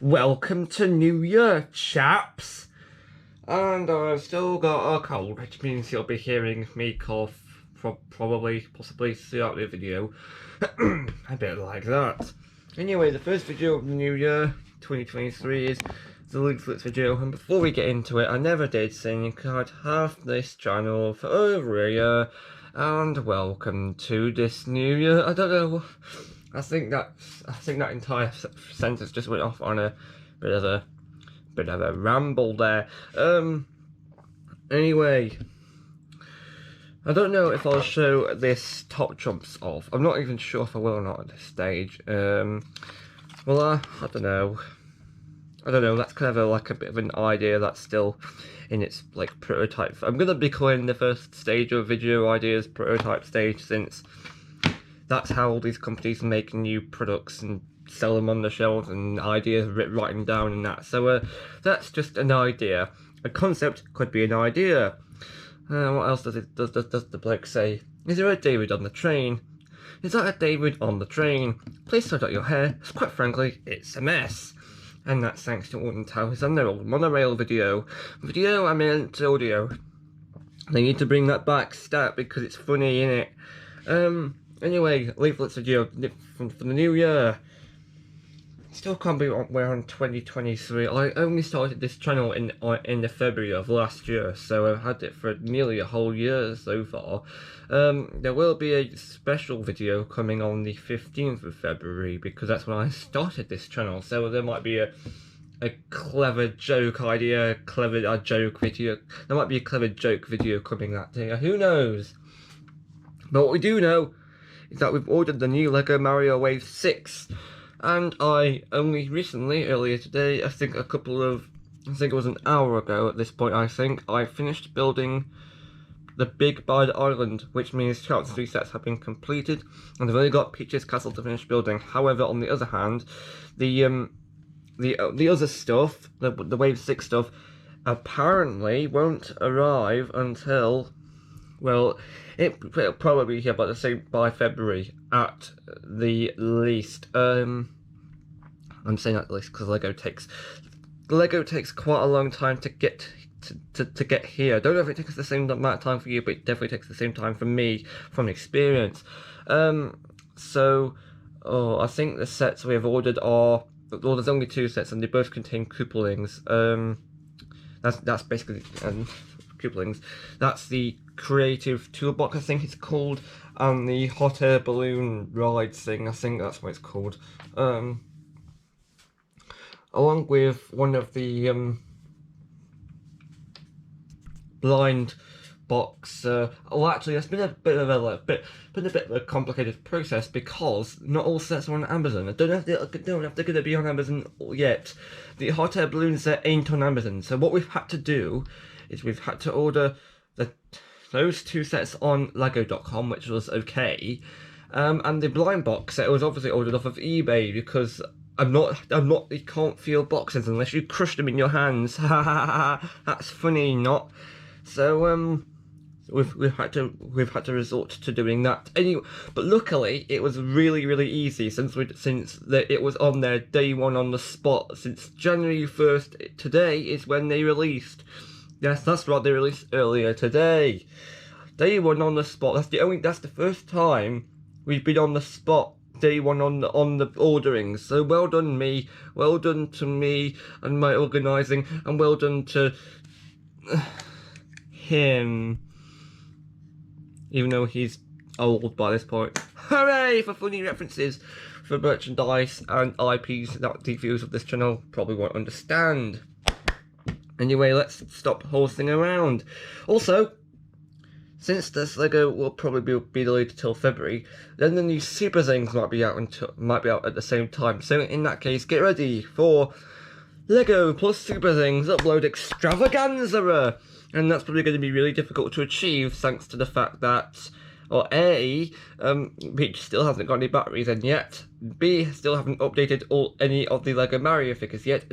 Welcome to New Year, chaps! And I've still got a cold, which means you'll be hearing me cough possibly throughout the video. A bit like that. Anyway, the first video of the new year, 2023, is the Leaflets video, and before we get into it, I never did say you could have this channel for over a year, and welcome to this new year. I don't know. I think that entire sentence just went off on a bit of a ramble there. Anyway, I don't know if I'll show this top jumps off. I'm not even sure if I will or not at this stage. Well, I don't know. That's kind of like a bit of an idea that's still in its like prototype. I'm gonna be calling the first stage of video ideas prototype stage, since that's how all these companies make new products and sell them on the shelves, and ideas writing down and that. So that's just an idea. A concept could be an idea. What else does the bloke say? Is there a David on the train? Is that a David on the train? Please sort out your hair. Quite frankly, it's a mess. And that's thanks to Orton Towers and their old monorail video. Video, I meant audio. They need to bring that back stat because it's funny, innit? Anyway, Leaflets video for the new year. Still can't believe we're on 2023. I only started this channel in the February of last year, so I've had it for nearly a whole year so far. There will be a special video coming on the 15th of February, because that's when I started this channel, so there might be a clever joke idea, a joke video. There might be a clever joke video coming that day, who knows? But what we do know is that we've ordered the new LEGO Mario Wave 6, and I only recently, earlier today, I think it was an hour ago at this point, I finished building the Big Bad Island, which means Chapter 3 sets have been completed, and I've only got Peach's Castle to finish building. However, on the other hand, the other stuff, the Wave 6 stuff, apparently won't arrive until, well, it'll probably be here by February at the least. I'm saying at least because Lego takes quite a long time to get to get here. I don't know if it takes the same amount of time for you, but it definitely takes the same time for me from experience. I think the sets we have ordered are, well, there's only 2 sets and they both contain couplings. That's basically couplings. That's the Creative Toolbox, I think it's called, and the hot air balloon ride thing, I think that's what it's called. Along with one of the blind box. Actually, it's been a bit of a complicated process, because not all sets are on Amazon. I don't know if they're going to be on Amazon yet. The hot air balloon set ain't on Amazon, so what we've had to do is we've had to order those 2 sets on Lego.com, which was okay, and the blind box set was obviously ordered off of eBay, because you can't feel boxes unless you crush them in your hands. That's funny, not? So we've had to resort to doing that anyway. But luckily, it was really easy, since it was on there day one on the spot. Since January 1st, today is when they released. Yes, that's right, they released earlier today. Day one on the spot. That's the first time we've been on the spot. Day one on the ordering. So well done me. Well done to me and my organising, and well done to him. Even though he's old by this point. Hooray for funny references for merchandise and IPs that the viewers of this channel probably won't understand. Anyway, let's stop horsing around. Also, since this Lego will probably be delayed till February, then the new Super Zings might be out at the same time. So in that case, get ready for Lego plus Super Zings Upload Extravaganza, and that's probably going to be really difficult to achieve, thanks to the fact that, or A, Peach still hasn't got any batteries in yet. B, still haven't updated any of the Lego Mario figures yet,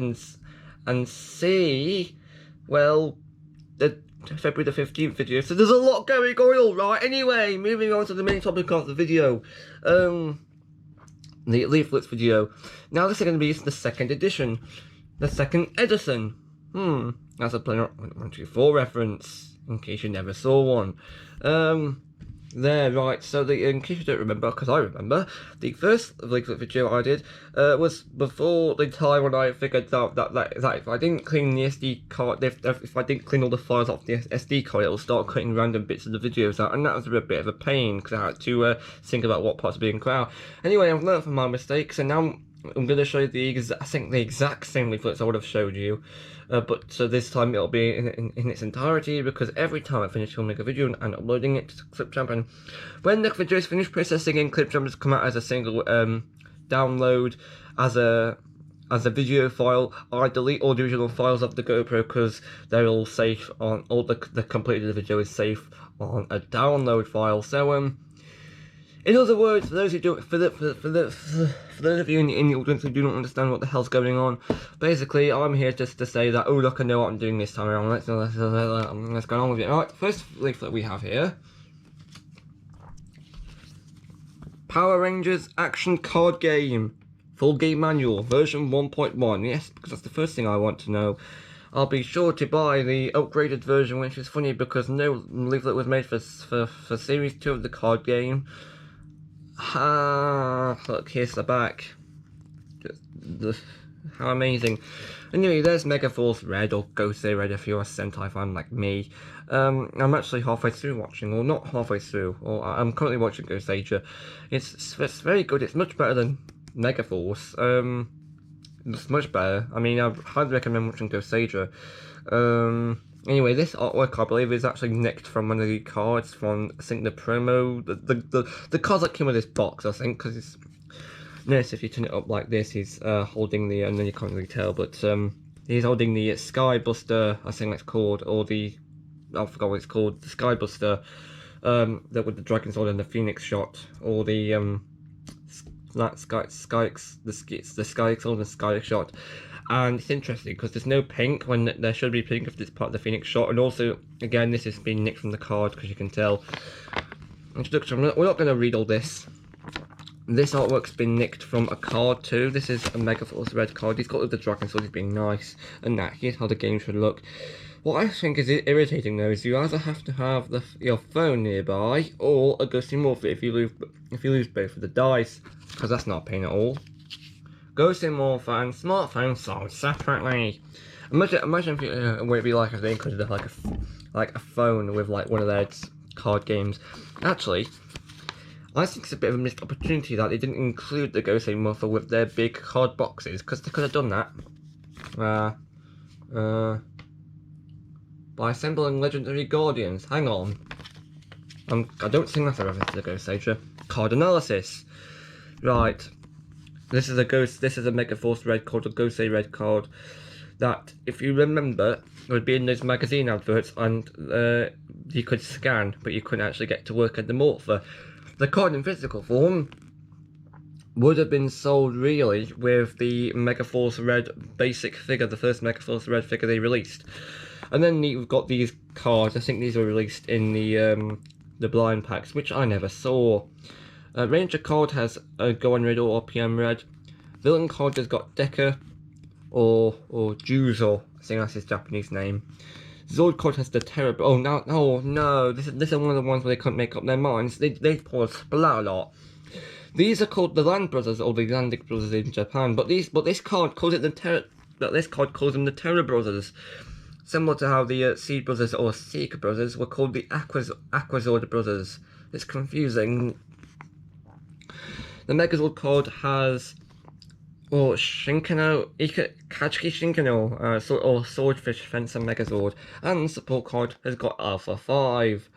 and C, well, the February the 15th video, so there's a lot going on, alright? Anyway, moving on to the main topic of the video. the Leaflets video. Now this is going to be the second edition, the second Edison. That's a Planet 124 reference, in case you never saw one. There, right, so in case you don't remember, because I remember, the first Leaflet video I did was before the time when I figured out that if I didn't clean the SD card, if I didn't clean all the files off the SD card, it'll start cutting random bits of the videos out, and that was a bit of a pain, because I had to think about what parts were being cut out. Anyway, I've learned from my mistakes, and now I'm going to show you the exact same leaflets I would have showed you, but so this time it'll be in its entirety, because every time I finish filming a video and uploading it to Clipchamp, and when the video is finished processing in Clipchamp, it's come out as a single download as a video file. I delete all the original files of the GoPro because they're all safe on all the completed video is safe on a download file. So in other words, for those who don't, for those of you in the audience who do not understand what the hell's going on, basically I'm here just to say that, oh look, I know what I'm doing this time around. Let's go on with it. Alright, first leaflet we have here: Power Rangers Action Card Game, Full Game Manual, version 1.1. Yes, because that's the first thing I want to know. I'll be sure to buy the upgraded version, which is funny because no leaflet was made for Series 2 of the card game. Look, here's the back. How amazing. Anyway, there's Megaforce Red, or Gosei Red if you're a Sentai fan like me. I'm actually halfway through watching, or not halfway through, or I'm currently watching Gosei. It's very good. It's much better than Megaforce. It's much better. I mean, I highly recommend watching Gosei. Anyway, this artwork, I believe, is actually nicked from one of the cards from, I think, the promo, the cards that came with this box, I think, because it's, notice if you turn it up like this, he's holding the, and then you can't really tell, but he's holding the Sky Buster, I think that's called, or the, I forgot what it's called, the Sky Buster, that with the Dragon Sword and the Phoenix shot, or the, Sky Sword and Sky shot. And it's interesting because there's no pink when there should be pink if it's part of the Phoenix shot, and also, again, this has been nicked from the card because you can tell. Introduction, we're not going to read all this. This artwork's been nicked from a card too. This is a Megaforce Red card. He's got the Dragon Sword, he's being nice, and that here's how the game should look. What I think is irritating though is you either have to have your phone nearby or a Ghostly Morph if you lose both of the dice, because that's not a pain at all. Ghostly Morph and smartphone sold separately. Imagine if what it'd be like if they included like a phone with like one of their card games. Actually, I think it's a bit of a missed opportunity that they didn't include the Ghostly Morph with their big card boxes, because they could have done that. By assembling Legendary Guardians. Hang on. I don't think that's a reference to the Ghostly card analysis. Right. This is a Megaforce Red card, a Gosei Red card, that, if you remember, would be in those magazine adverts, and you could scan, but you couldn't actually get to work at the morpher. The card in physical form would have been sold really with the Megaforce Red basic figure, the first Megaforce Red figure they released. And then you've got these cards. I think these were released in the blind packs, which I never saw. Ranger card has Gohan Red or RPM Red. Villain card has got Decker or Juzo, I think that's his Japanese name. Zord card has the Terror. Oh no! This is one of the ones where they couldn't make up their minds. They pull a splat a lot. These are called the Land Brothers, or the Landic Brothers in Japan. But this card calls it the Terror. This card calls them the Terror Brothers. Similar to how the Seed Brothers or Seeker Brothers were called the Aquazord Brothers. It's confusing. The Megazord card has Shinkano, Kachiki Shinkano, or Swordfish Fencer Megazord, and the support card has got Alpha 5.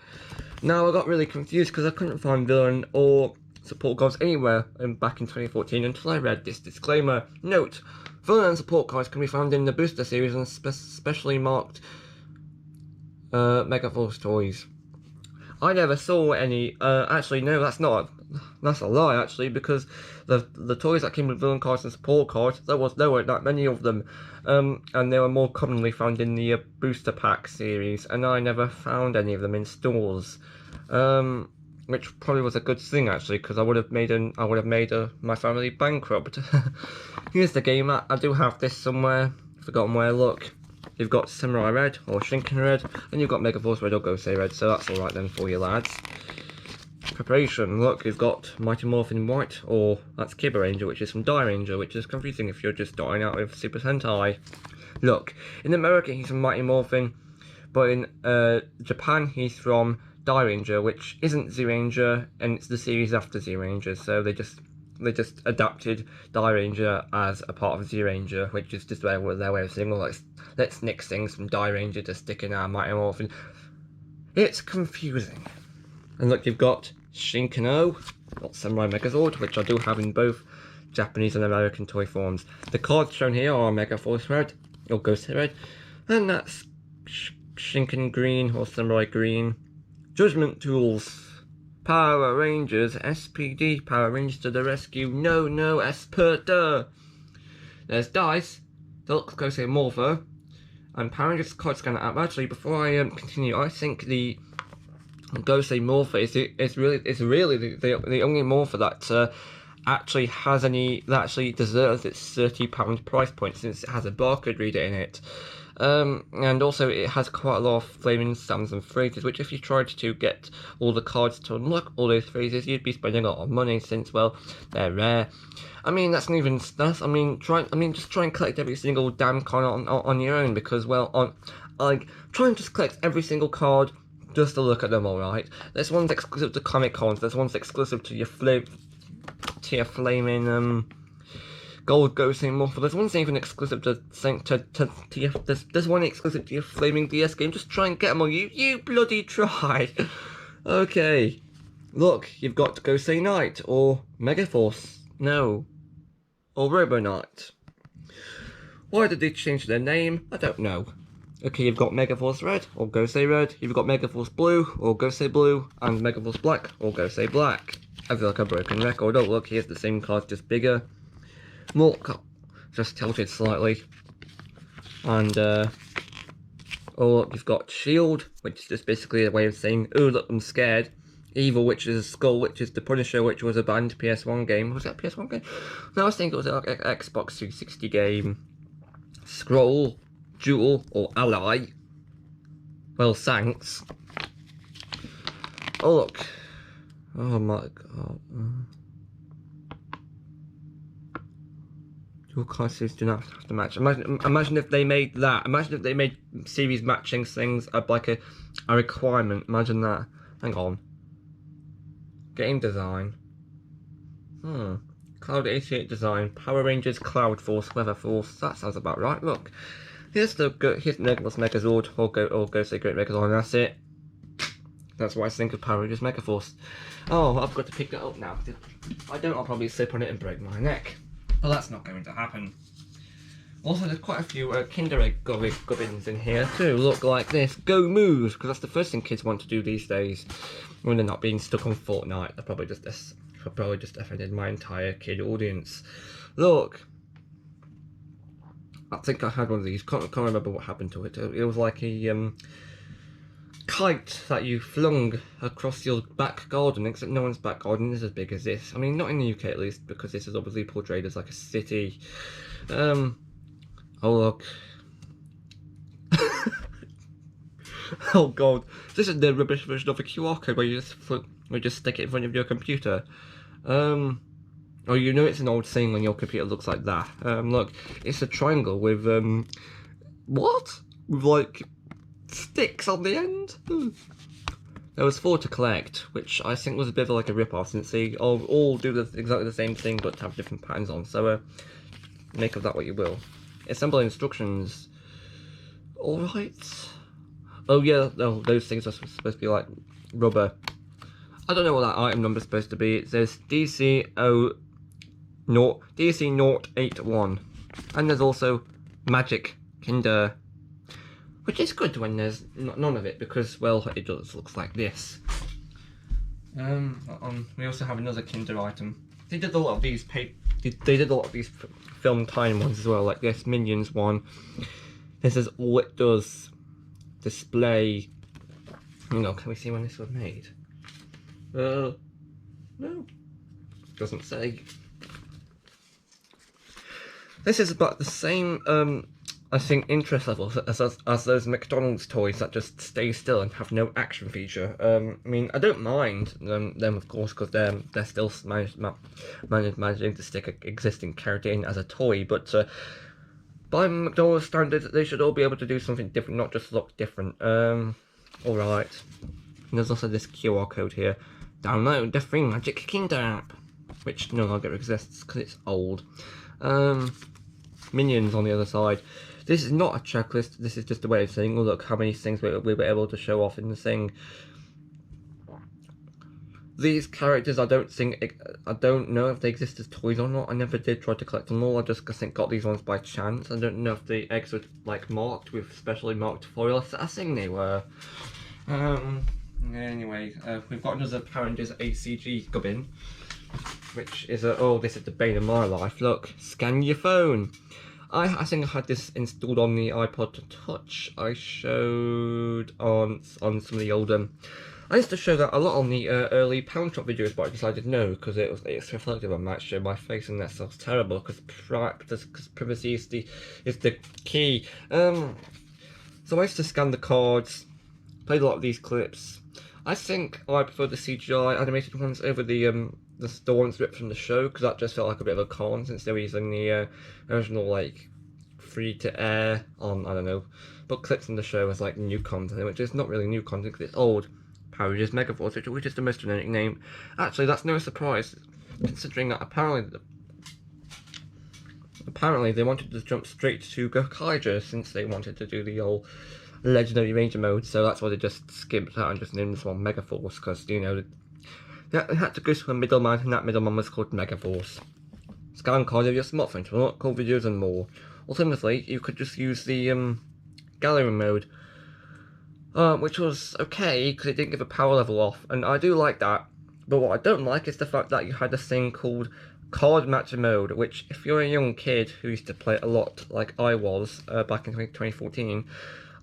Now I got really confused because I couldn't find villain or support cards anywhere back in 2014 until I read this disclaimer. Note: villain and support cards can be found in the Booster series and specially marked Megaforce toys. I never saw any. Actually, no, that's a lie. Actually, because the toys that came with villain cards and support cards, there weren't that many of them, and they were more commonly found in the Booster Pack series, and I never found any of them in stores. which probably was a good thing actually, because I would have made my family bankrupt. Here's the game. I do have this somewhere. Forgotten where. Look, you've got Samurai Red or Shrinking Red, and you've got Megaforce Red or Gosei Red. So that's all right then for you lads. Preparation. Look, you've got Mighty Morphin White, or that's Kiba Ranger, which is from Die Ranger, which is confusing if you're just starting out with Super Sentai. Look, in America he's from Mighty Morphin, but in Japan he's from Die Ranger, which isn't Z Ranger, and it's the series after Z Ranger. So they just adapted Die Ranger as a part of Z Ranger, which is just their way of saying, well, let's nix things from Die Ranger to stick in our Mighty Morphin. It's confusing. And look, you've got Shinkano, got Samurai Megazord, which I do have in both Japanese and American toy forms. The cards shown here are Megaforce Red, or Gosei Red, and that's Shinken Green, or Samurai Green. Judgment Tools, Power Rangers, SPD, Power Rangers to the rescue, no, Esperta. There's Dice, they look Gosei Morpher, and Power Rangers card scanner app. Actually, before I continue, I think the Gosei Morpher is really the only Morpher that actually deserves its £30 price point, since it has a barcode reader in it. And also it has quite a lot of flaming stamps and phrases, which if you tried to get all the cards to unlock all those phrases, you'd be spending a lot of money, since, well, they're rare. I mean, that's not even stuff. Just try and collect every single damn card on your own, because, well, try and just collect every single card just to look at them, alright? There's ones exclusive to Comic Cons, there's ones exclusive to your flaming Gold Gosei Morpher. There's one even exclusive to there's one exclusive to your flaming DS game. Just try and get them all. You bloody try. Okay. Look, you've got Gosei Knight or Megaforce. No. Or Robo Knight. Why did they change their name? I don't know. Okay, you've got Megaforce Red or Gosei Red. You've got Megaforce Blue or Gosei Blue, and Megaforce Black or Gosei Black. I feel like a broken record. Oh look, here's the same card, just bigger. More just tilted slightly. And oh look, you've got Shield, which is just basically a way of saying, oh look, I'm scared. Evil, which is Skull, which is the Punisher, which was a banned PS1 game. Was that a PS1 game? No, I was thinking it was an Xbox 360 game. Scroll, Jewel, or Ally. Well, thanks. Oh look. Oh my god. Your card series do not have to match. Imagine if they made that. Imagine if they made series matching things like a requirement. Imagine that. Hang on. Game design. Cloud 88 design. Power Rangers, Cloud Force, Weather Force. That sounds about right. Look. Here's Megaforce Megazord or Gosei Great Megazord, and that's it. That's why I think of Power Rangers Megaforce. Oh, I've got to pick that up now. If I don't, I'll probably slip on it and break my neck. Well, that's not going to happen. Also, there's quite a few Kinder Egg gubbins in here too. Look like this. Go move, because that's the first thing kids want to do these days when they're not being stuck on Fortnite. They're probably just offended my entire kid audience. Look. I think I had one of these. Can't remember what happened to it. It was like a kite that you flung across your back garden, except no one's back garden is as big as this. I mean, not in the UK at least, because this is obviously portrayed as like a city. Oh look. Oh god, this is the rubbish version of a QR code where you just stick it in front of your computer. Oh, you know it's an old thing when your computer looks like that. Look, it's a triangle with what? With like sticks on the end. There was 4 to collect, which I think was a bit of like a rip-off, since they all do exactly the same thing but have different patterns on. So make of that what you will. Assemble instructions. All right. Oh yeah, those things are supposed to be like rubber. I don't know what that item number is supposed to be. It says DC081, and there's also Magic Kinder, which is good when there's none of it, because, well, it just looks like this. We also have another Kinder item. They did a lot of these film time ones as well, like this Minions one. This is all it does. Display. Hang on, can we see when this was made? No, doesn't say. This is about the same, I think, interest levels as those McDonald's toys that just stay still and have no action feature. I mean, I don't mind them of course, because they're still managing to stick an existing character in as a toy, but by McDonald's standards, they should all be able to do something different, not just look different. Alright. There's also this QR code here. Download the free Magic Kingdom app, which no longer exists because it's old. Minions on the other side. This is not a checklist, this is just a way of saying, oh look, how many things we were able to show off in the thing. These characters, I don't know if they exist as toys or not. I never did try to collect them all. I just I think got these ones by chance. I don't know if the eggs were like marked with specially marked foil. I think they were. Anyway, we've got another Power Rangers ACG gubbin, which is oh, this is the bane of my life. Look, scan your phone. I think I had this installed on the iPod Touch. I showed on some of the older. I used to show that a lot on the early Pound Shop videos, but I decided no, because it's reflective on that show my face, and that sounds terrible. Because privacy is the key. So I used to scan the cards, played a lot of these clips. I think I prefer the CGI animated ones over the ones ripped from the show, because that just felt like a bit of a con, since they were using the original like free to air on, I don't know, but clips in the show as like new content, which is not really new content because it's old. Power Rangers Megaforce, which is the most generic name. Actually, that's no surprise, considering that apparently they wanted to jump straight to Gokaiger, since they wanted to do the old Legendary Ranger mode, so that's why they just skipped out and just named this one Megaforce, because, you know, they had to go to a middleman, and that middleman was called Megaforce. Scan cards of your smartphone to unlock cool videos and more. Alternatively, you could just use the gallery mode, which was okay, because it didn't give a power level off, and I do like that. But what I don't like is the fact that you had this thing called card matcher mode, which, if you're a young kid who used to play a lot, like I was, back in 2014,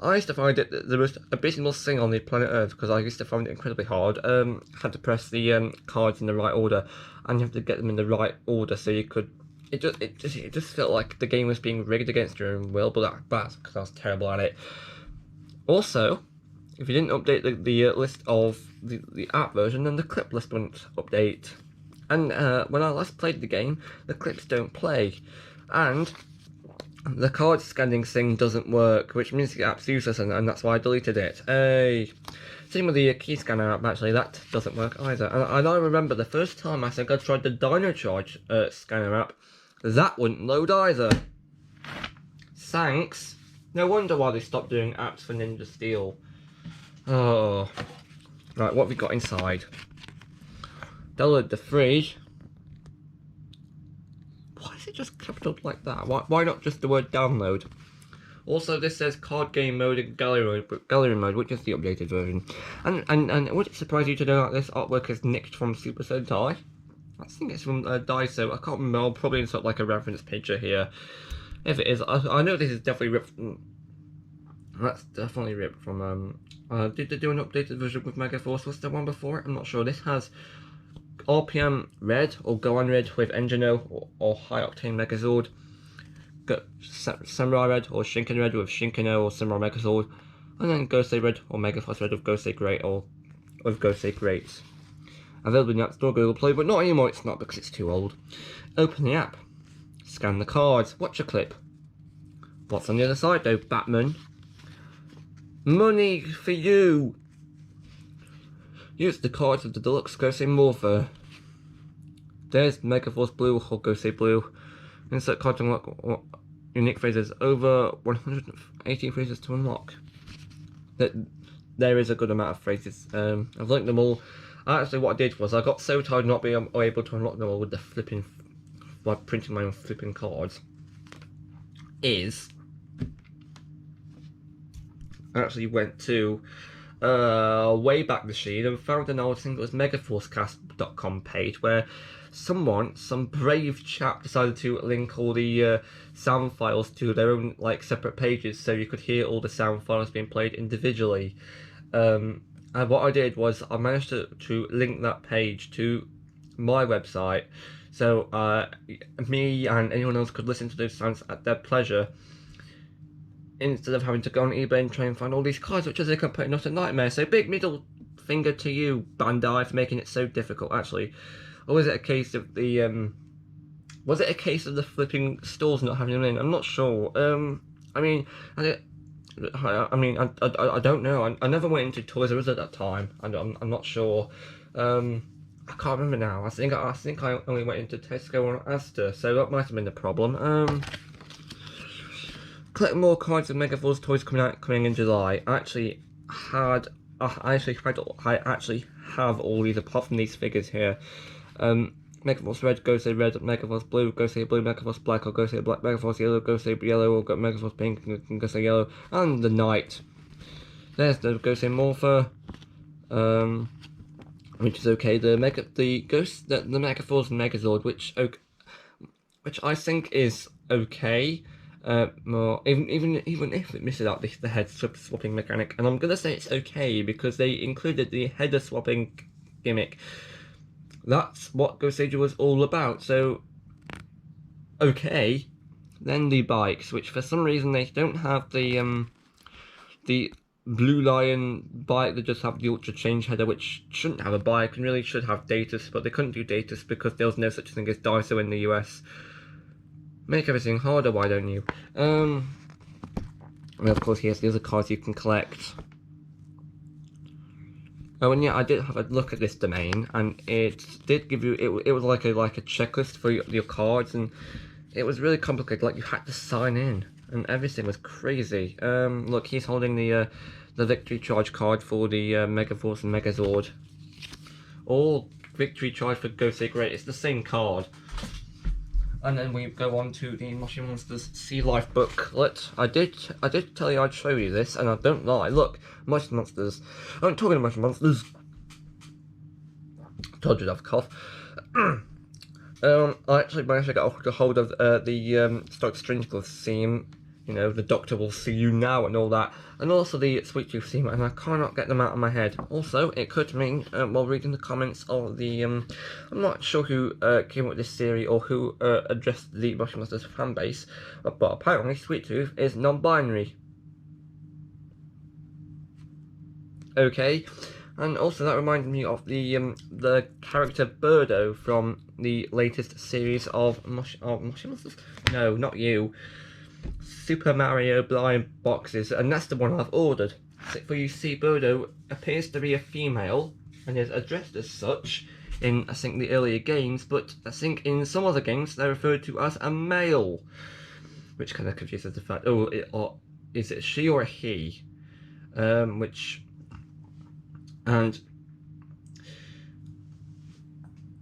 I used to find it the most abysmal thing on the planet Earth, because I used to find it incredibly hard. Had to press the cards in the right order, and you have to get them in the right order so you could. It just felt like the game was being rigged against your own will, but that's because I was terrible at it. Also, if you didn't update the list of the app version, then the clip list wouldn't update. And when I last played the game, the clips don't play, and the card scanning thing doesn't work, which means the app's useless, and that's why I deleted it. Same with the key scanner app, actually, that doesn't work either. And I remember the first time I think I tried the Dino Charge scanner app, that wouldn't load either. Thanks. No wonder why they stopped doing apps for Ninja Steel. Oh. Right, what have we got inside? Download the fridge. Why is it just capitaled like that? Why not just the word download? Also, this says card game mode and gallery mode, which is the updated version. And would it surprise you to know that this artwork is nicked from Super Sentai? I think it's from Daiso. I can't remember. I'll probably insert like a reference picture here. If it is, I know this is definitely ripped. That's definitely ripped from. Did they do an updated version with Megaforce? Was there one before it? I'm not sure. This has RPM Red or Gohan Red with Engino or High Octane Megazord. Got Samurai Red or Shinken Red with Shinkano or Samurai Megazord. And then Gosei Red or Megaforce Red with Gosei Great or with Gosei Great. Available in the App Store, Google Play, but not anymore, it's not because it's too old. Open the app. Scan the cards. Watch a clip. What's on the other side though, Batman? Money for you! Use the cards of the deluxe Gosei Morpher. There's Megaforce Blue or Gosei Blue. Insert card to unlock unique phrases. Over 180 phrases to unlock. There is a good amount of phrases. I've linked them all. Actually, what I did was I got so tired not being able to unlock them all with the flipping, by printing my own flipping cards. I actually went to Wayback Machine and found an old thing that was megaforcecast.com page where some brave chap decided to link all the sound files to their own like separate pages so you could hear all the sound files being played individually. And what I did was I managed to link that page to my website, so me and anyone else could listen to those sounds at their pleasure, instead of having to go on eBay and try and find all these cards, which is a complete not a nightmare. So big middle finger to you, Bandai, for making it so difficult, actually. Or was it a case of the was it a case of the flipping stores not having them in? I'm not sure. I mean, I don't know. I never went into Toys R Us at that time. I'm not sure. I can't remember now. I think I only went into Tesco or Asda, so that might have been the problem. Collect more cards of Megaforce toys coming in July. I actually have all these apart from these figures here. Megaforce Red, Go Say Red, Megaforce Blue, Go Say Blue, Megaforce Black, or Go Say Black, Megaforce Yellow, Go Say Yellow, or Megaforce Pink, and Go Say Yellow, and the Knight. There's the Go Say Morpher, which is okay. The Megaforce and Megazord, which I think is okay. More even if it misses out the head swapping mechanic, and I'm gonna say it's okay because they included the header swapping gimmick. That's what Ghost Age was all about, so okay. Then the bikes, which for some reason they don't have the Blue Lion bike, they just have the Ultra Change header, which shouldn't have a bike and really should have Datus, but they couldn't do Datus because there was no such thing as Daiso in the US. Make everything harder, why don't you? And of course, here's the other cards you can collect. Oh, and yeah, I did have a look at this domain, and it did give you it was like a checklist for your cards, and it was really complicated. Like you had to sign in, and everything was crazy. Look, he's holding the Victory Charge card for the Megaforce and Megazord. All Victory Charge for Go Say Great. It's the same card. And then we go on to the Moshi Monsters Sea Life booklet. I did tell you I'd show you this, and I don't lie. Look, Moshi Monsters. I'm talking about Moshi Monsters. Told you to have a cough. I actually managed to get a hold of the Stoic Strange Glove theme. You know, the Doctor Will See You Now and all that. And also the Sweet Tooth theme, and I cannot get them out of my head. Also, it could mean, while reading the comments of the, I'm not sure who came up with this theory or who addressed the Moshi Monsters fan base, but apparently Sweet Tooth is non-binary. Okay, and also that reminded me of the character Birdo from the latest series of Moshi Monsters? No, not you. Super Mario blind boxes, and that's the one I've ordered. For you see, Birdo appears to be a female and is addressed as such in, I think, the earlier games, but I think in some other games they're referred to as a male, which kind of confuses the fact. Oh, is it she or a he? And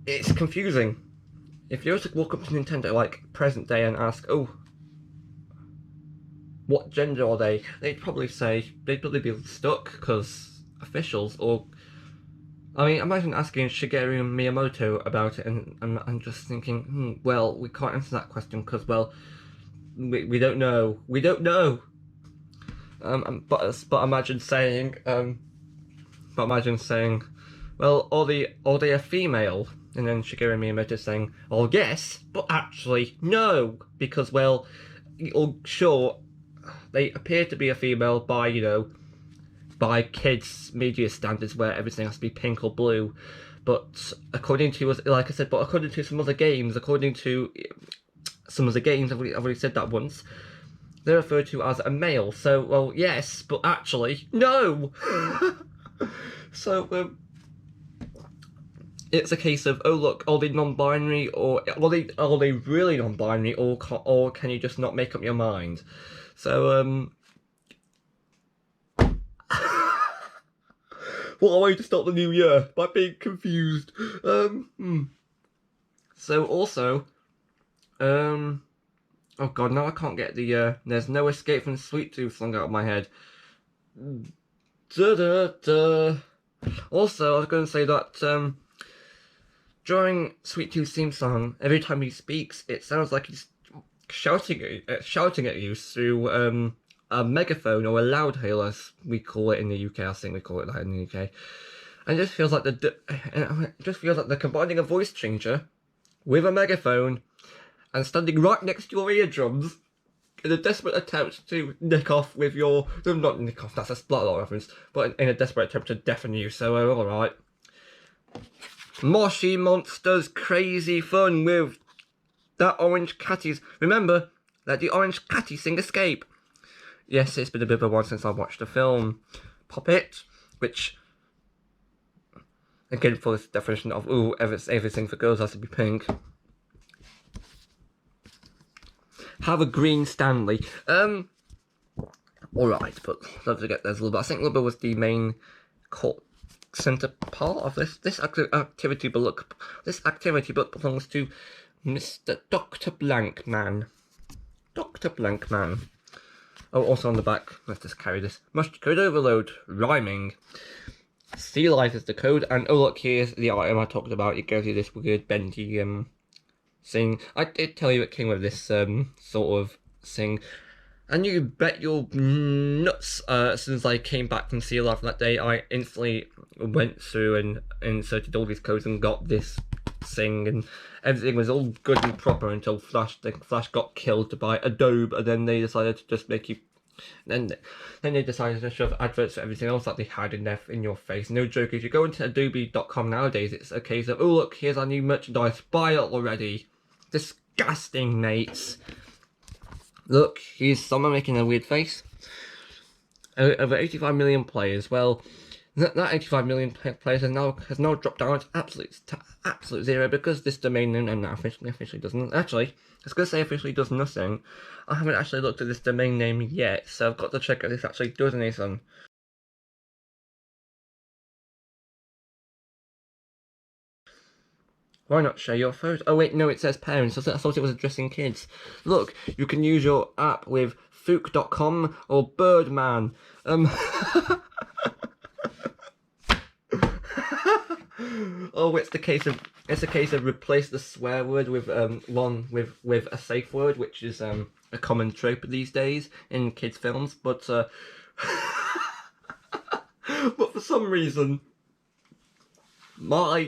it's confusing. If you were to walk up to Nintendo like present day and ask, oh, what gender are they? They'd probably be stuck because officials, or I mean, imagine asking Shigeru Miyamoto about it, and I'm just thinking, well, we can't answer that question because, well, we don't know. We don't know. But imagine saying, well, are they a female? And then Shigeru Miyamoto saying, oh yes, but actually no, because, well, sure, they appear to be a female by, you know, by kids' media standards where everything has to be pink or blue. But according to, like I said, according to some other games, I've already said that once, they're referred to as a male. So, well, yes, but actually, no! So, it's a case of, oh look, are they non-binary, or are they really non-binary, or can you just not make up your mind? So, what a way to start the new year, by being confused. So also, oh god, now I can't get the, there's no escape from Sweet Tooth song out of my head. Also, I was going to say that, during Sweet Tooth's theme song, every time he speaks, it sounds like he's shouting at you through a megaphone or a loudhailer, as we call it in the UK. I think we call it that in the UK. And it just feels like they're combining a voice changer with a megaphone and standing right next to your eardrums in a desperate attempt to nick off with your... Not nick off, that's a Splatterlord reference, but in a desperate attempt to deafen you, so alright. Moshi Monsters Crazy Fun with that Orange Catties. Remember, let the Orange Catty sing Escape. Yes, it's been a bit of a while since I watched the film. Puppet, which... Again, for this definition of, ooh, everything for girls has to be pink. Have a green Stanley. Alright, but don't forget there's Lubba. I think Lubba was the main centre part of this activity book. This activity book belongs to Mr. Dr. Blankman. Dr. Blankman. Oh, also on the back, let's just carry this. Must code overload, rhyming. Sea life is the code, and oh look, here's the item I talked about. It goes through this weird bendy thing. I did tell you it came with this sort of thing, and you bet your nuts. As soon as I came back from Sea Life that day, I instantly went through and inserted all these codes and got this thing, and everything was all good and proper until Flash got killed by Adobe, and then they decided to just make you. Then they decided to shove adverts for everything else that they had in your face. No joke, if you go into adobe.com nowadays, it's a case of, oh look, here's our new merchandise, buy it already. Disgusting, mates. Look, here's someone making a weird face. Over 85 million players. Well, that 85 million players has now dropped down to absolute zero because this domain name now officially doesn't. Actually, I was going to say officially does nothing. I haven't actually looked at this domain name yet, so I've got to check if this actually does anything. Why not share your photo? Oh wait, no, it says parents. I thought it was addressing kids. Look, you can use your app with Fook.com or Birdman. Oh, it's a case of replace the swear word with one with a safe word, which is a common trope these days in kids' films. But but for some reason, my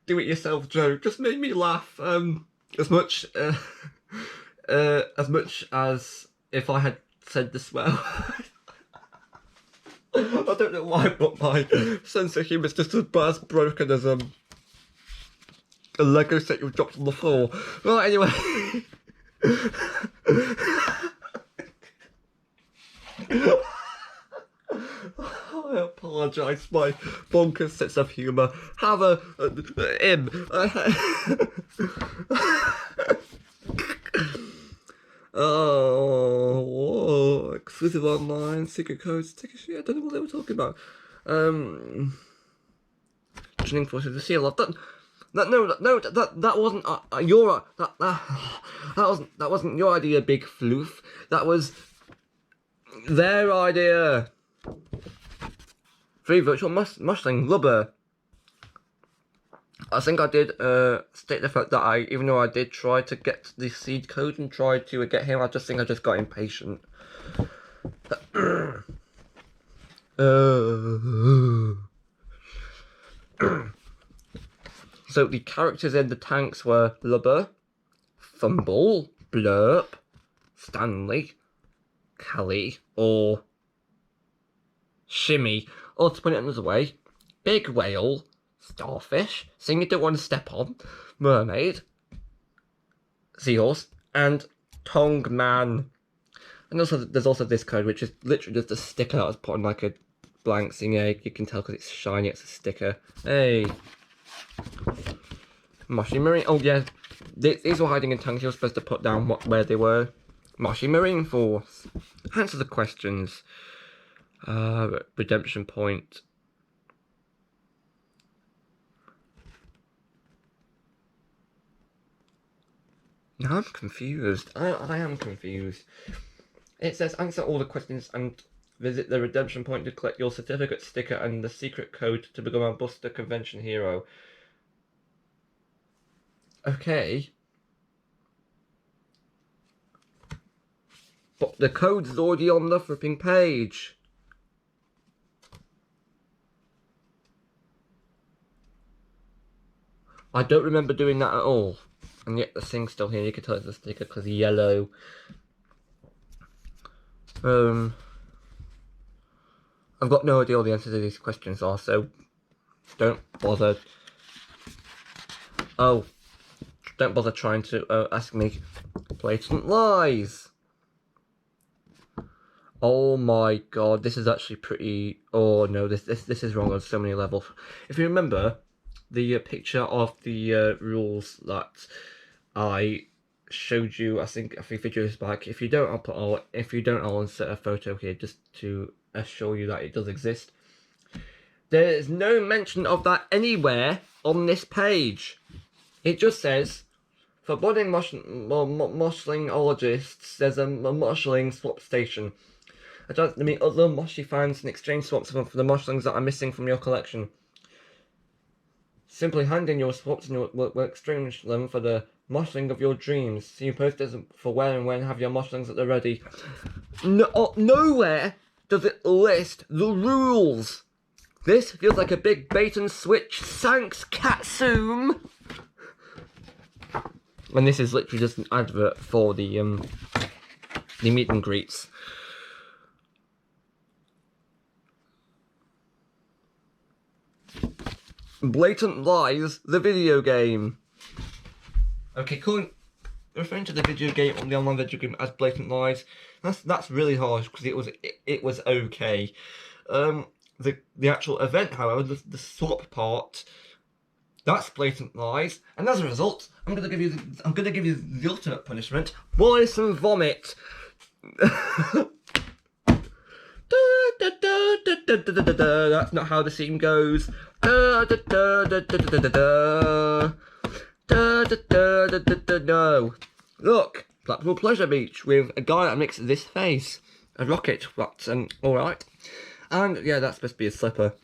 do-it-yourself joke just made me laugh as much as if I had said the swear word. I don't know why, but my sense of humour is just as broken as a Lego set you've dropped on the floor. Well, anyway. I apologise for my bonkers sense of humour. Have a Oh, whoa, exclusive online, secret codes, ticket shit, I don't know what they were talking about. Training forces the seal off. That wasn't your that wasn't your idea, big floof. That was their idea. Free virtual Mustang Lubber. I think I did state the fact that even though I did try to get the seed code and try to get him, I just got impatient. So the characters in the tanks were Lubber, Fumble, Blurp, Stanley, Callie, or Shimmy, or to put it another way, Big Whale, Starfish, Thing You Don't Want to Step On, Mermaid, Seahorse, and Tongue Man. And also, there's also this code, which is literally just a sticker that was put on like a blank thing. Yeah, you can tell because it's shiny, it's a sticker. Hey. Moshi Marine. Oh yeah, these were hiding in tanks. You were supposed to put down where they were. Moshi Marine Force. Answer the questions. Redemption point. Now I'm confused. I am confused. It says answer all the questions and visit the redemption point to collect your certificate sticker and the secret code to become a Buster Convention hero. Okay. But the code's already on the flipping page. I don't remember doing that at all. And yet the thing's still here. You can tell it's a sticker because it's yellow. I've got no idea what the answers to these questions are, so don't bother. Oh, don't bother trying to ask me blatant lies. Oh my god, this is actually pretty. Oh no, this is wrong on so many levels. If you remember the picture of the rules that I showed you, I think a few videos back. If you don't, I'll insert a photo here just to assure you that it does exist. There is no mention of that anywhere on this page. It just says, for budding mushlingologists, there's a mushling swap station. I don't meet other mushy finds and exchange swaps for the mushlings that are missing from your collection. Simply hand in your swaps and we'll exchange them for the mushling of your dreams. See posters for where and when have your mushlings at the ready. Nowhere does it list the rules. This feels like a big bait and switch. Thanks, Katsoom. And this is literally just an advert for the meet and greets. Blatant Lies, the video game. Okay, referring to the video game, the online video game, as Blatant Lies, that's really harsh because it was okay. The actual event, however, the swap part, that's Blatant Lies, and as a result, I'm gonna give you the ultimate punishment: boil some vomit. That's not how the scene goes. No. Look, Blackpool Pleasure Beach with a guy that makes this face. A rocket, that's alright. And yeah, that's supposed to be a slipper.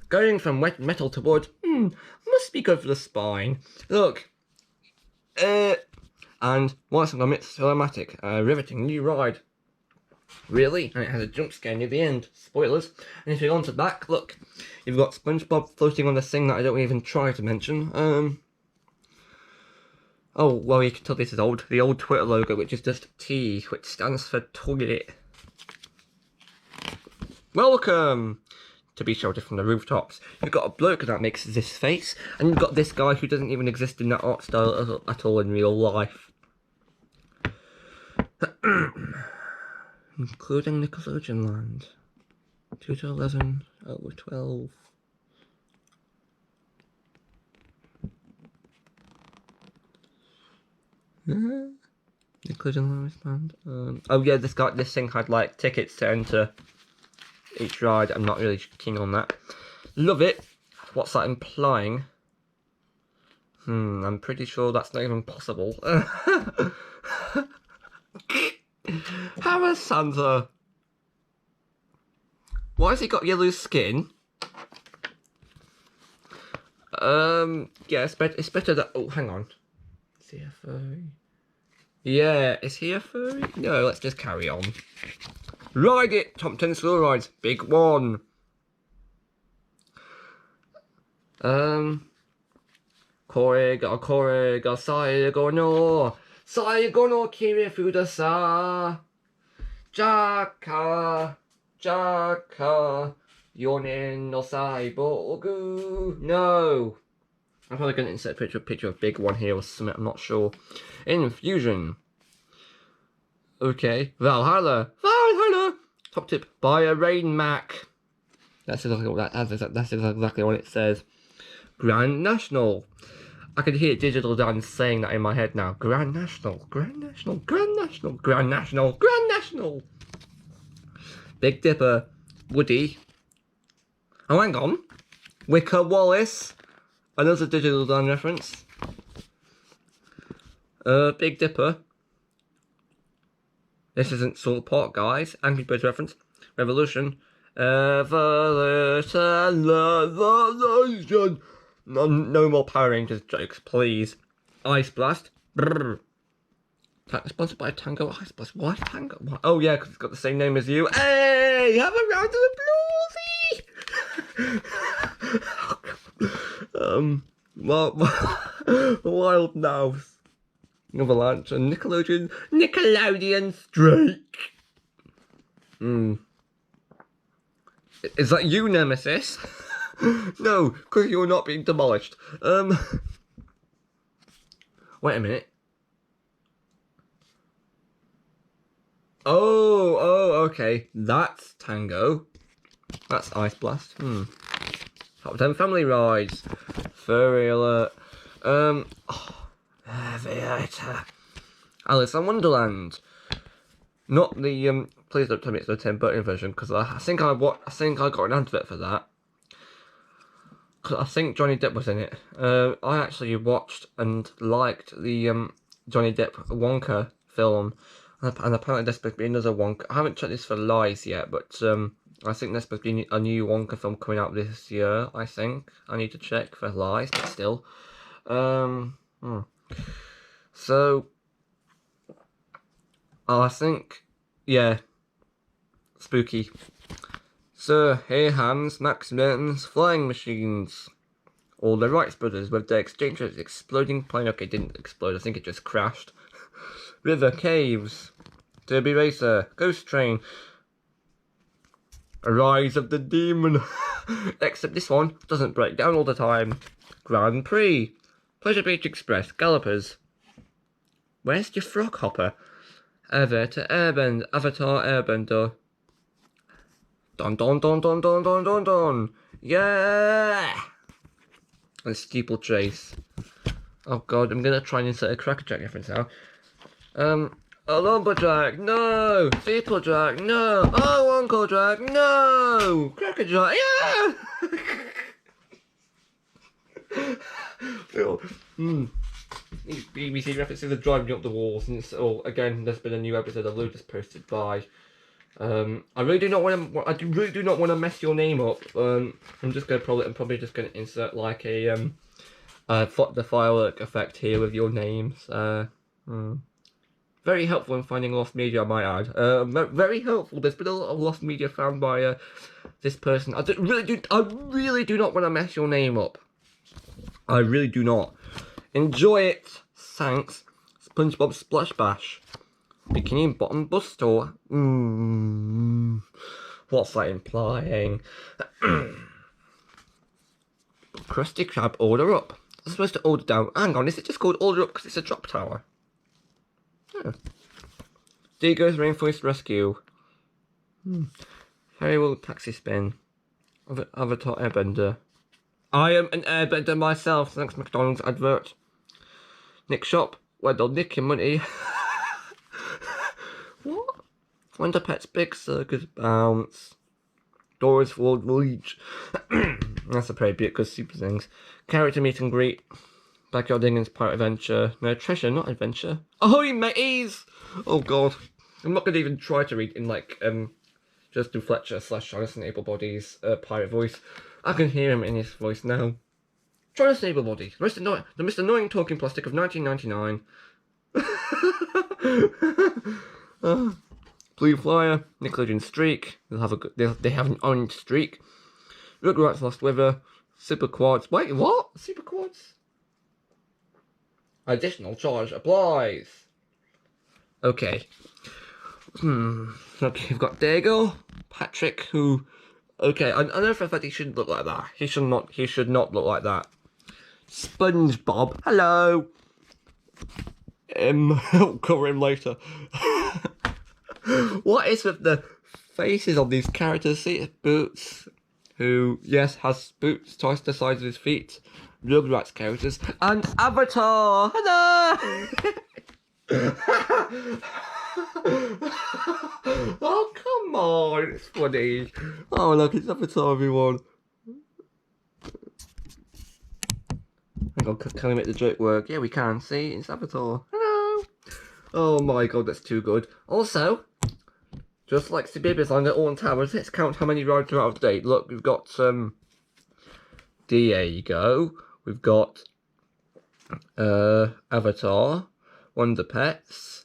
Going from wet metal to wood, must be good for the spine. Look. And once I'm it's cinematic, riveting new ride. Really? And it has a jump scare near the end. Spoilers. And if you go on to the back, look, you've got SpongeBob floating on this thing that I don't even try to mention. Oh, well, you can tell this is the old Twitter logo, which is just T, which stands for toilet. Welcome to be shouted from the rooftops. You've got a bloke that makes this face, and you've got this guy who doesn't even exist in that art style at all in real life. Including Nickelodeon Land. 2 to 11, over 12. Nickelodeon Land. Oh yeah, this thing had like tickets to enter each ride. I'm not really keen on that. Love it. What's that implying? I'm pretty sure that's not even possible. How is Santa? Why has he got yellow skin? Yeah, it's better that. Oh, hang on. Is he a furry? Yeah, is he a furry? No, let's just carry on. Ride it! Top 10 slow rides. Big one. Korega, saigo no. Saigo no kiri fudasa. Jaka. Yonen no saibogu. No. I'm probably going to insert a picture of Big One here or something, I'm not sure. Infusion. Okay. Valhalla. Top tip. Buy a Rain Mac. That's exactly what it says. Grand National. I can hear Digital Dan saying that in my head now. Grand National. Big Dipper. Woody. Oh, hang on. Wicker Wallace. Another Digital Dan reference. Big Dipper. This isn't Salt Pot, guys. Angry Birds reference. Revolution. Evolution. No more Power Rangers jokes, please. Ice Blast. Brrr. Sponsored by Tango Ice Plus. Why Tango? Why? Oh yeah, because it's got the same name as you. Hey, have a round of applause. Wild Mouse, Avalanche, and Nickelodeon Strike. Is that you, Nemesis? No, because you're not being demolished. Wait a minute. Oh, okay. That's Tango. That's Ice Blast. Top 10 family rides. Furry alert. Aviator. Alice in Wonderland. Not the please don't tell me it's the Tim Burton version, because I think I got an advert for that. Cause I think Johnny Depp was in it. I actually watched and liked the Johnny Depp Wonka film, and apparently there's supposed to be another Wonka. I haven't checked this for Lies yet, but I think there's supposed to be a new Wonka film coming out this year. I think I need to check for Lies, but still. So I think, yeah, spooky. Sir, here Hans, Max Mertens, flying machines. All the Wright brothers with their exchange of exploding plane. Okay, it didn't explode, I think it just crashed. River Caves. Derby Racer. Ghost Train. Rise of the Demon. Except this one doesn't break down all the time. Grand Prix. Pleasure Beach Express. Gallopers. Where's your frog hopper? Avatar Airbender. Don don don don don don don don. Yeah! And Steeplechase. Oh god, I'm gonna try and insert a Crackerjack reference now. A Lumberjack, no! Steeplejack, no! Oh, Uncle Jack, no! Crackerjack, yeah! These BBC references are driving me up the walls, and again, there's been a new episode of Lou just posted by. I really do not want to mess your name up. I'm probably just gonna insert like a the firework effect here with your names. Very helpful in finding lost media, I might add. Very helpful. There's been a lot of lost media found by this person. I really do not want to mess your name up. I really do not. Enjoy it. Thanks. SpongeBob Splash Bash. Bikini Bottom Bus Store. What's that implying? Krusty Krab, order up. I'm supposed to order down. Hang on, is it just called order up because it's a drop tower? Yeah. Digo's Rainforest Rescue. Harry will taxi spin. Avatar Airbender. I am an airbender myself, thanks McDonald's advert. Nick Shop, where they'll nick your money. What? Wonder Pets Big Circus Bounce. Doris World Reach. That's a pretty bit because super things. Character meet and greet. Backyard Dingens Pirate Adventure. No, treasure, not adventure. Ahoy, mateys! Oh god. I'm not going to even try to read in like, just do Fletcher / Jonathan Able-Body's pirate voice. I can hear him in his voice now. Jonathan Able-Body, the most annoying talking plastic of 1999. Blue Flyer, Nickelodeon Streak. They have an orange streak. Rugrats Lost River. Super Quads. Wait, what? Super Quads? Additional charge applies. Okay. Okay, we've got Dago, Patrick, who. Okay, I know for a fact he shouldn't look like that. He should not look like that. SpongeBob, hello. I'll cover him later. What is with the faces of these characters? See, Boots, who, yes, has boots twice the size of his feet. Rugrats characters. And Avatar! Hello! Oh, come on, it's funny. Oh, look, it's Avatar, everyone. Hang on, can we make the joke work? Yeah, we can. See, it's Avatar. Hello! Oh my god, that's too good. Also, just like Sibibi's on the Alton Towers, let's count how many rides are out of date. Look, we've got Diego, we've got Avatar, Wonder Pets,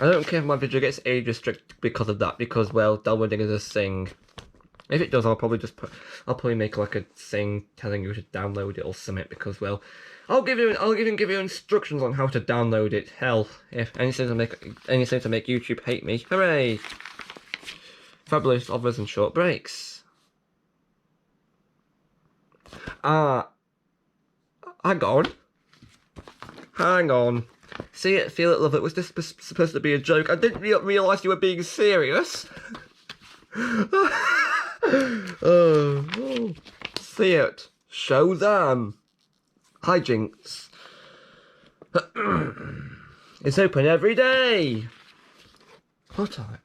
I don't care if my video gets age restricted because of that, because, well, downloading is a thing. If it does, I'll probably make like a thing telling you to download it or something, because, well, I'll even give you instructions on how to download it. Hell, if anything to make YouTube hate me, hooray! Fabulous offers and short breaks. Hang on. See it, feel it, love it. Was this supposed to be a joke? I didn't realise you were being serious. Oh. See it, show them. Hijinks. It's open every day. What time?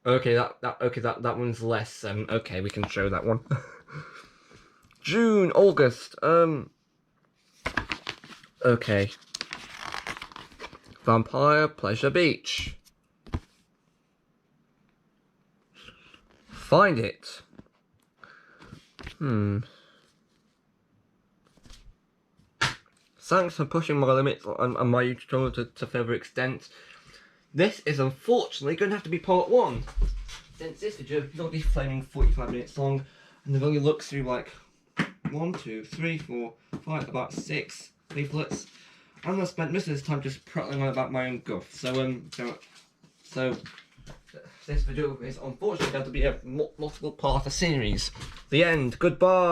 Okay, that one's less. Okay, we can show that one. June, August. Okay. Vampire Pleasure Beach. Find it. Thanks for pushing my limits on my YouTube channel to further extent. This is unfortunately going to have to be part 1. Since this video is going to be flaming 45 minutes long, and they've only looked through like 1, 2, 3, 4, 5, about 6 leaflets. And I spent most of this time just prattling on about my own guff. So this video is unfortunately going to be a multiple part series. The end. Goodbye.